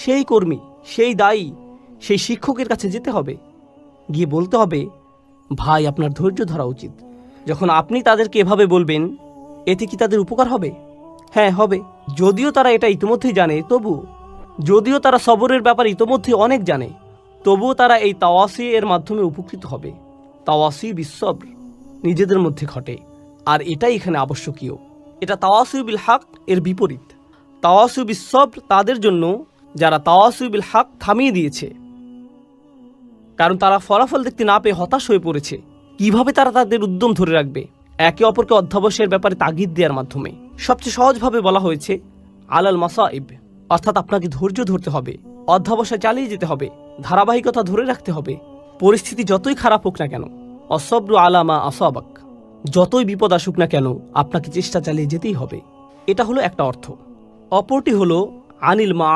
সেই কর্মী, সেই দায়ী, সেই শিক্ষকের কাছে যেতে হবে, গিয়ে বলতে হবে, ভাই আপনার ধৈর্য ধরা উচিত। যখন আপনি তাদেরকে এভাবে বলবেন, এতে কি তাদের উপকার হবে? হ্যাঁ, হবে। যদিও তারা এটা ইতিমধ্যেই জানে, যদিও তারা সবরের ব্যাপারে ইতিমধ্যেই অনেক জানে, তবুও তারা এই তাওয়াসি এর মাধ্যমে উপকৃত হবে। তাওয়াসি বিসবর নিজেদের মধ্যে ঘটে, আর এটাই এখানে আবশ্যকীয়। এটা তাওয়াসি বিল হক এর বিপরীত। তাওয়াসি বিসবর তাদের জন্য যারা তাওয়াসি বিল হক থামিয়ে দিয়েছে, কারণ তারা ফলাফল দেখতে না পেয়ে হতাশ হয়ে পড়েছে। কিভাবে তারা তাদের উদ্যম ধরে রাখবে? একে অপরকে অধ্যবসায়ের ব্যাপারে তাগিদ দেওয়ার মাধ্যমে। সবচেয়ে সহজভাবে বলা হয়েছে আলাল মাসাইব, অর্থাৎ আপনাকে ধৈর্য ধরতে হবে, অধ্যবসায় চালিয়ে যেতে হবে, ধারাবাহিকতা ধরে রাখতে হবে। পরিস্থিতি যতই খারাপ হোক না কেন, অসব্রু আলামা আসাবাক, যতই বিপদ আসুক না কেন আপনাকে চেষ্টা চালিয়ে যেতেই হবে। এটা হলো একটা অর্থ। অপরটি হলো আনিল মা